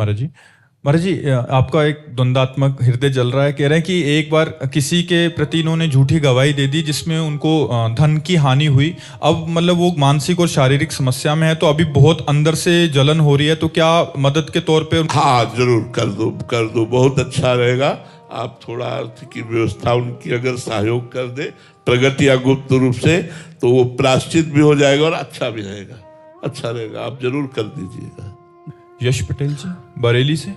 महाराज जी। महाराज जी, आपका एक द्वंद्वात्मक हृदय जल रहा है। कह रहे हैं कि एक बार किसी के प्रति इन्होंने झूठी गवाही दे दी जिसमें उनको धन की हानि हुई। अब मतलब वो मानसिक और शारीरिक समस्या में है, तो अभी बहुत अंदर से जलन हो रही है, तो क्या मदद के तौर पे हाँ जरूर कर दो, बहुत अच्छा रहेगा। आप थोड़ा अर्थ की व्यवस्था उनकी अगर सहयोग कर दे प्रगति या गुप्त रूप से, तो वो प्राश्चित भी हो जाएगा और अच्छा भी रहेगा, अच्छा रहेगा। आप जरूर कर दीजिएगा। यश पटेल जी, बरेली से।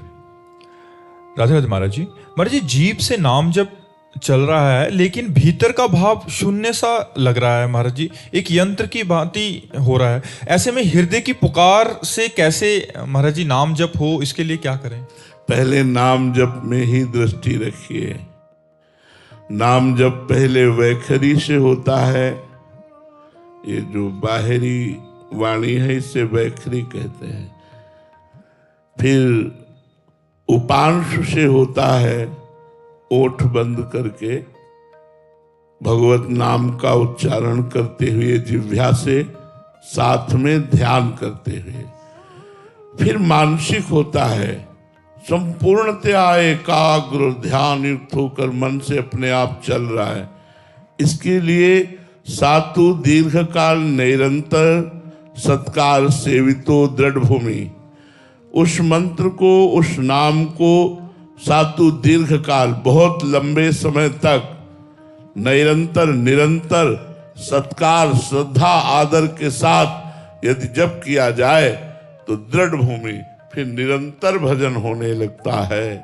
राधे राधे महाराज जी। महाराज जी, जीभ से नाम जब चल रहा है लेकिन भीतर का भाव शून्य सा लग रहा है महाराज जी, एक यंत्र की भांति हो रहा है। ऐसे में हृदय की पुकार से कैसे महाराज जी नाम जप हो, इसके लिए क्या करें? पहले नाम जप में ही दृष्टि रखिए। नाम जप पहले वैखरी से होता है, ये जो बाहरी वाणी है इसे वैखरी कहते हैं। फिर उपांशु से होता है, ओठ बंद करके भगवत नाम का उच्चारण करते हुए जिह्वा से, साथ में ध्यान करते हुए। फिर मानसिक होता है, संपूर्णतया एकाग्र ध्यान युक्त होकर मन से अपने आप चल रहा है। इसके लिए सातु दीर्घकाल निरंतर सत्कार सेवितो दृढ़ भूमि, उस मंत्र को, उस नाम को सातु दीर्घकाल बहुत लंबे समय तक निरंतर सत्कार श्रद्धा आदर के साथ यदि जप किया जाए तो दृढ़ भूमि, फिर निरंतर भजन होने लगता है,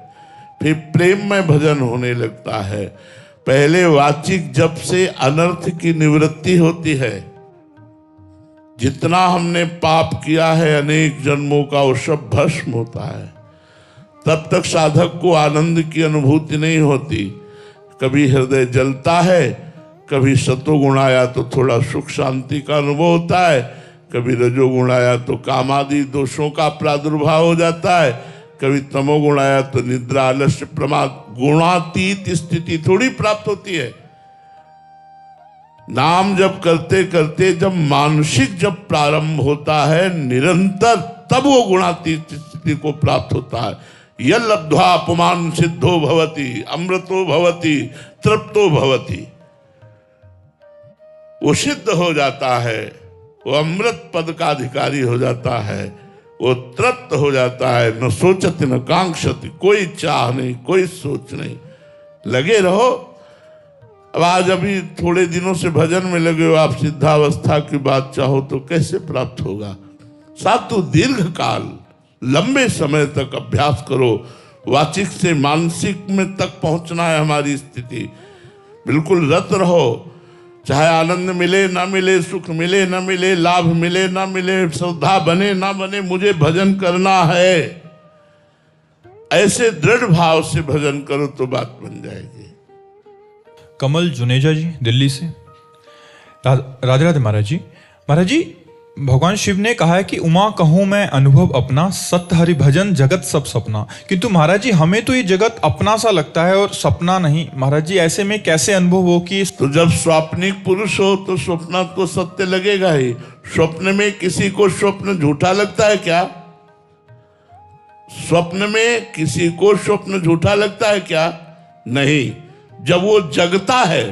फिर प्रेम में भजन होने लगता है। पहले वाचिक जप से अनर्थ की निवृत्ति होती है। जितना हमने पाप किया है अनेक जन्मों का, वो सब भस्म होता है। तब तक साधक को आनंद की अनुभूति नहीं होती। कभी हृदय जलता है, कभी सतोगुण आया तो थोड़ा सुख शांति का अनुभव होता है, कभी रजोगुण आया तो कामादि दोषों का प्रादुर्भाव हो जाता है, कभी तमोगुण आया तो निद्रा आलस्य प्रमाद गुणातीत स्थिति थोड़ी प्राप्त होती है। नाम जप करते करते जब मानसिक जब प्रारंभ होता है निरंतर, तब वो गुणातीत स्थिति को प्राप्त होता है। यह लब्ध्वा अपमान सिद्धो भवति, अमृतो भवति, तृप्तो भवति, वो सिद्ध हो जाता है, वो अमृत पद का अधिकारी हो जाता है, वो तृप्त हो जाता है। न सोचति न कांक्षति, कोई चाह नहीं, कोई सोच नहीं, लगे रहो। अब आज अभी थोड़े दिनों से भजन में लगे हो, आप सिद्धावस्था की बात चाहो तो कैसे प्राप्त होगा? सातु दीर्घ काल लंबे समय तक अभ्यास करो। वाचिक से मानसिक में तक पहुंचना है हमारी स्थिति। बिल्कुल रत रहो, चाहे आनंद मिले ना मिले, सुख मिले ना मिले, लाभ मिले ना मिले, श्रद्धा बने ना बने, मुझे भजन करना है। ऐसे दृढ़ भाव से भजन करो तो बात बन जाएगी। कमल जुनेजा जी, दिल्ली से। राधे राधे महाराज जी। महाराज जी, भगवान शिव ने कहा है कि उमा कहूं मैं अनुभव अपना, सत्य हरि भजन जगत सब सपना। किंतु महाराज जी, हमें तो ये जगत अपना सा लगता है और सपना नहीं। महाराज जी, ऐसे में कैसे अनुभव हो कि तो जब स्वाप्निक पुरुष हो तो स्वप्न तो सत्य लगेगा ही। स्वप्न में किसी को स्वप्न झूठा लगता है क्या? स्वप्न में किसी को स्वप्न झूठा लगता है क्या? नहीं। जब वो जगता है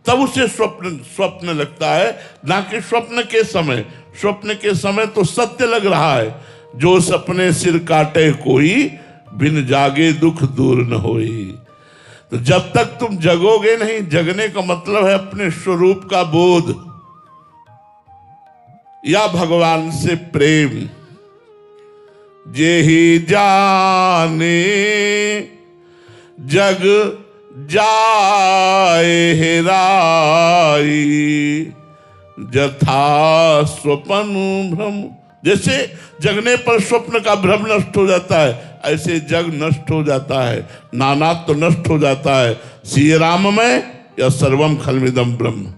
तब उसे स्वप्न लगता है, ना कि स्वप्न के समय। स्वप्न के समय तो सत्य लग रहा है। जो सपने सिर काटे कोई, बिन जागे दुख दूर न होई। तो जब तक तुम जगोगे नहीं, जगने का मतलब है अपने स्वरूप का बोध या भगवान से प्रेम। जेहि जाने जग जाए हेराई, जथा स्वप्न भ्रम। जैसे जगने पर स्वप्न का भ्रम नष्ट हो जाता है, ऐसे जग नष्ट हो जाता है, नानात्व तो नष्ट हो जाता है। श्री राम में या सर्वम खलमिदम ब्रह्म।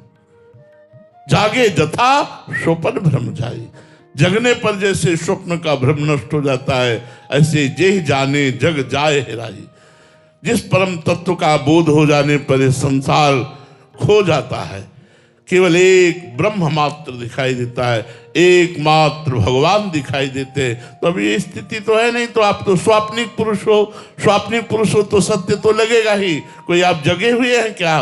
जागे जथा स्वप्न भ्रम जाई। जगने पर जैसे स्वप्न का भ्रम नष्ट हो जाता है, ऐसे जेहि जाने जग जाए हेराई। जिस परम तत्व का बोध हो जाने पर संसार खो जाता है। केवल एक ब्रह्म मात्र दिखाई देता है, एकमात्र भगवान दिखाई देते हैं। तो अभी ये स्थिति तो है नहीं, तो आप तो स्वाप्निक पुरुष हो। स्वाप्निक पुरुष हो तो सत्य तो लगेगा ही। कोई आप जगे हुए हैं क्या?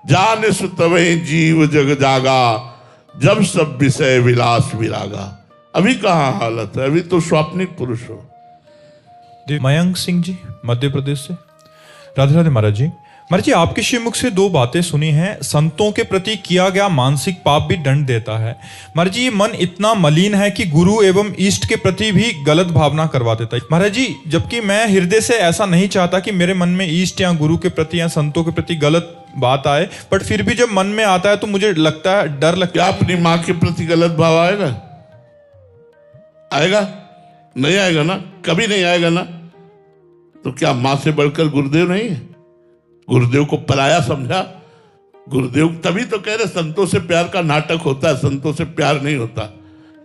जाने सु तबै जीव जग जागा, जब सब विषय विलास विरागा। अभी कहाँ हालत है? अभी तो स्वाप्निक पुरुष हो। मयंक सिंह जी मध्य प्रदेश से। राधे राधे महाराज जी। महाराज जी, आपके श्रीमुख से दो बातें सुनी हैं। संतों के प्रति किया गया मानसिक पाप भी दंड देता है। महाराज जी, ये मन इतना मलिन है कि गुरु एवं इष्ट के प्रति भी गलत भावना करवा देता है। महाराज जी, जबकि मैं हृदय से ऐसा नहीं चाहता कि मेरे मन में इष्ट या गुरु के प्रति या संतों के प्रति गलत बात आए, बट फिर भी जब मन में आता है तो मुझे लगता है, डर लगता है। अपनी माँ के प्रति गलत भाव आएगा? आएगा? नहीं आएगा ना, कभी नहीं आएगा ना। तो क्या माँ से बढ़कर गुरुदेव नहीं है? गुरुदेव को पराया समझा? गुरुदेव तभी तो कह रहे संतों से प्यार का नाटक होता है, संतों से प्यार नहीं होता।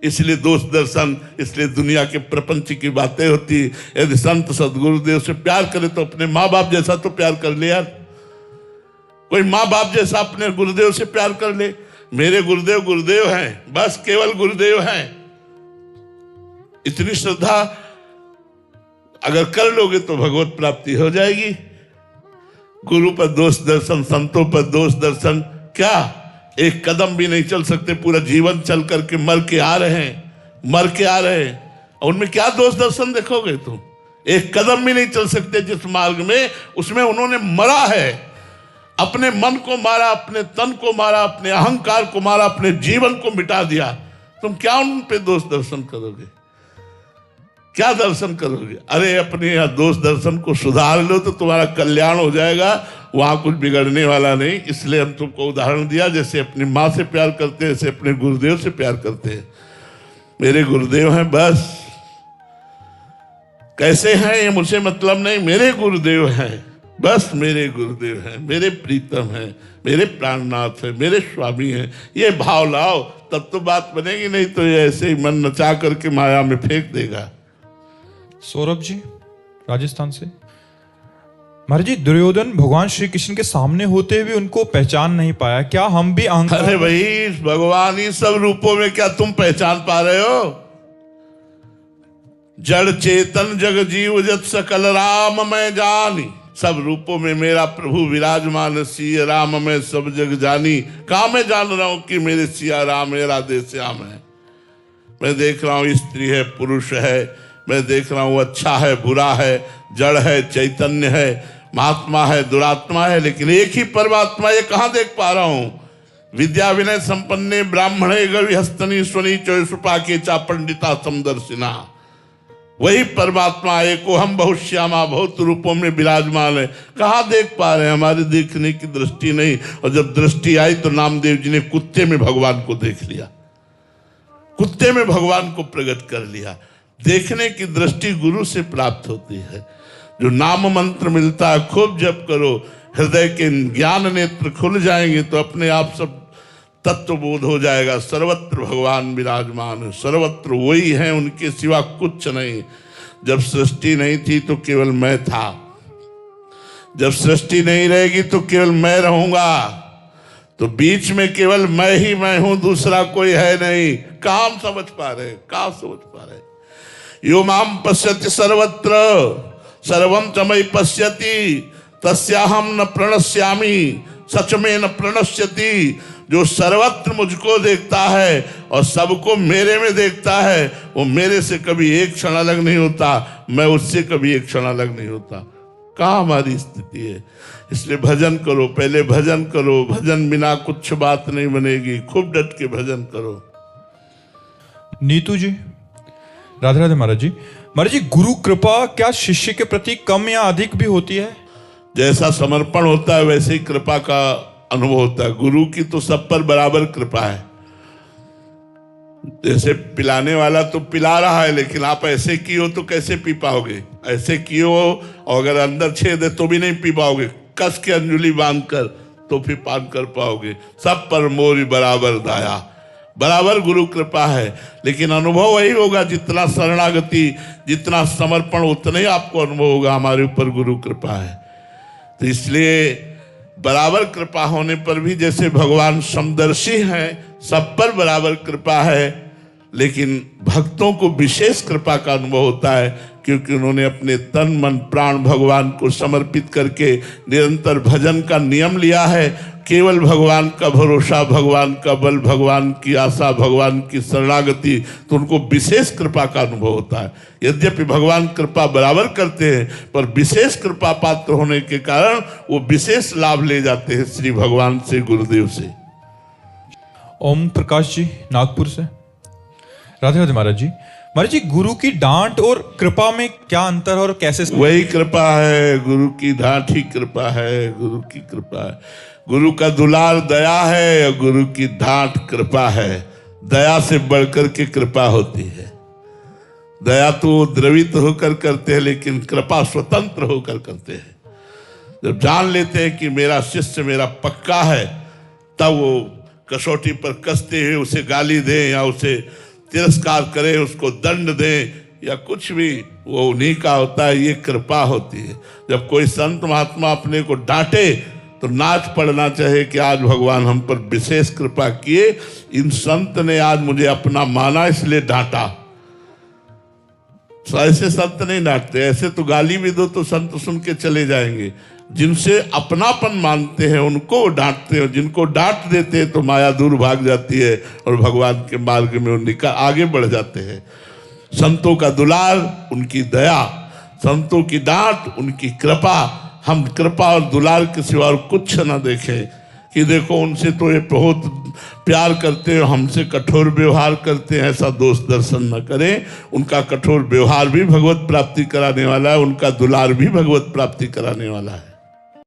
इसलिए दोष दर्शन, इसलिए दुनिया के प्रपंच की बातें होती। यदि संत सदगुरुदेव से प्यार करे तो अपने माँ बाप जैसा तो प्यार कर ले यार। कोई माँ बाप जैसा अपने गुरुदेव से प्यार कर ले। मेरे गुरुदेव गुरुदेव हैं, बस केवल गुरुदेव हैं। इतनी श्रद्धा अगर कर लोगे तो भगवत प्राप्ति हो जाएगी। गुरु पर दोष दर्शन, संतों पर दोष दर्शन, क्या एक कदम भी नहीं चल सकते? पूरा जीवन चल करके मर के आ रहे हैं, और उनमें क्या दोष दर्शन देखोगे तुम? एक कदम भी नहीं चल सकते जिस मार्ग में, उसमें उन्होंने मरा है। अपने मन को मारा, अपने तन को मारा, अपने अहंकार को मारा, अपने जीवन को मिटा दिया। तुम क्या उन पे दोष दर्शन करोगे? क्या दर्शन करोगे? अरे अपने यहाँ दोष दर्शन को सुधार लो तो तुम्हारा कल्याण हो जाएगा, वहां कुछ बिगड़ने वाला नहीं। इसलिए हम तुमको उदाहरण दिया, जैसे अपनी माँ से प्यार करते हैं, ऐसे अपने गुरुदेव से प्यार करते हैं। मेरे गुरुदेव हैं, बस कैसे हैं ये मुझे मतलब नहीं, मेरे गुरुदेव हैं, बस मेरे गुरुदेव हैं, मेरे प्रीतम हैं, मेरे प्राणनाथ हैं, मेरे स्वामी हैं। ये भाव लाओ तब तो बात बनेगी, नहीं तो ये ऐसे ही मन नचा करके माया में फेंक देगा। सौरभ जी राजस्थान से। महाराज जी, दुर्योधन भगवान श्री कृष्ण के सामने होते हुए उनको पहचान नहीं पाया, क्या हम भी अहंकार? अरे भाई, भगवान ही सब रूपों में क्या तुम पहचान पा रहे हो? जड़ चेतन जग जीव जत सकल राम मैं जानी, सब रूपों में मेरा प्रभु विराजमान, सिया राम मैं सब जग जानी। कहाँ मैं जान रहा हूं कि मेरे सिया राम मेरा देश श्याम है? मैं देख रहा हूं स्त्री है, पुरुष है, मैं देख रहा हूं अच्छा है, बुरा है, जड़ है, चैतन्य है, महात्मा है, दुरात्मा है, लेकिन एक ही परमात्मा। ये कहाँ देख पा रहा हूं? विद्या विनय संपन्ने ब्राह्मणे गविहस्तनी स्वनी चौसुपा के चा पंडिता समदर्शिना। वही परमात्मा एको हम बहुत श्यामा बहुत रूपों में विराजमान है। कहाँ देख पा रहे हैं? हमारे देखने की दृष्टि नहीं। और जब दृष्टि आई तो नामदेव जी ने कुत्ते में भगवान को देख लिया, कुत्ते में भगवान को प्रकट कर लिया। देखने की दृष्टि गुरु से प्राप्त होती है। जो नाम मंत्र मिलता है, खूब जप करो, हृदय के ज्ञान नेत्र खुल जाएंगे तो अपने आप सब तत्व बोध हो जाएगा। सर्वत्र भगवान विराजमान है, सर्वत्र वही है, उनके सिवा कुछ नहीं। जब सृष्टि नहीं थी तो केवल मैं था, जब सृष्टि नहीं रहेगी तो केवल मैं रहूंगा, तो बीच में केवल मैं ही मैं हूं, दूसरा कोई है नहीं। कहाँ हम समझ पा रहे? कहाँ समझ पा रहे? यो माम पश्यति सर्वत्र सर्वम च मयि पश्यति तस्याहम न प्रणश्यामि सच में न प्रणश्यति। जो सर्वत्र मुझको देखता है और सबको मेरे में देखता है, वो मेरे से कभी एक क्षण अलग नहीं होता, मैं उससे कभी एक क्षण अलग नहीं होता। कहाँ हमारी स्थिति है? इसलिए भजन करो, पहले भजन करो। भजन बिना कुछ बात नहीं बनेगी। खूब डट के भजन करो। नीतू जी राधे राधे महाराज जी। महाराज जी, गुरु कृपा क्या शिष्य के प्रति कम या अधिक भी होती है? जैसा समर्पण होता है वैसे ही कृपा का अनुभव होता है। गुरु की तो सब पर बराबर कृपा है। जैसे पिलाने वाला तो पिला रहा है, लेकिन आप ऐसे किए तो कैसे पी पाओगे? ऐसे किए हो और अगर अंदर छेद है तो भी नहीं पी पाओगे। कस के अंजुली बांध कर तो फिर पान कर पाओगे। सब पर मोरी बराबर दाया, बराबर गुरु कृपा है। लेकिन अनुभव वही होगा, जितना शरणागति, जितना समर्पण, उतना ही आपको अनुभव होगा हमारे ऊपर गुरु कृपा है। तो इसलिए बराबर कृपा होने पर भी, जैसे भगवान समदर्शी हैं, सब पर बराबर कृपा है, लेकिन भक्तों को विशेष कृपा का अनुभव होता है, क्योंकि उन्होंने अपने तन मन प्राण भगवान को समर्पित करके निरंतर भजन का नियम लिया है। केवल भगवान का भरोसा, भगवान का बल, भगवान की आशा, भगवान की शरणागति, तो उनको विशेष कृपा का अनुभव होता है। यद्यपि भगवान कृपा बराबर करते हैं, पर विशेष कृपा पात्र होने के कारण वो विशेष लाभ ले जाते हैं श्री भगवान से, गुरुदेव से। ओम प्रकाश जी नागपुर से। राधे राधे महाराज जी। महाराज जी, गुरु की डांट और कृपा में क्या अंतर है और कैसे? वही कृपा है, गुरु की डांट ही कृपा है, गुरु की कृपा है। गुरु का दुलार दया है और गुरु की डांट कृपा है। दया से बढ़कर के कृपा होती है। दया तो द्रवित होकर करते हैं, लेकिन कृपा स्वतंत्र होकर करते हैं। जब जान लेते हैं कि मेरा शिष्य मेरा पक्का है, तब वो कसौटी पर कसते हुए उसे गाली दें या उसे तिरस्कार करें, उसको दंड दें या कुछ भी, वो उन्हीं का होता है। ये कृपा होती है। जब कोई संत महात्मा अपने को डांटे तो नाच पड़ना चाहिए कि आज भगवान हम पर विशेष कृपा किए, इन संत ने आज मुझे अपना माना इसलिए डांटा। ऐसे संत नहीं डांटते, ऐसे तो गाली भी दो तो संत सुन के चले जाएंगे। जिनसे अपनापन मानते हैं उनको डांटते हैं, जिनको डांट देते हैं तो माया दूर भाग जाती है और भगवान के मार्ग में वो आगे बढ़ जाते हैं। संतों का दुलार, उनकी दया, संतों की डांट, उनकी कृपा। हम कृपा और दुलार के सिवा और कुछ न देखें कि देखो उनसे तो ये बहुत प्यार करते हैं, हमसे कठोर व्यवहार करते हैं, ऐसा दोष दर्शन न करें। उनका कठोर व्यवहार भी भगवत प्राप्ति कराने वाला है, उनका दुलार भी भगवत प्राप्ति कराने वाला है।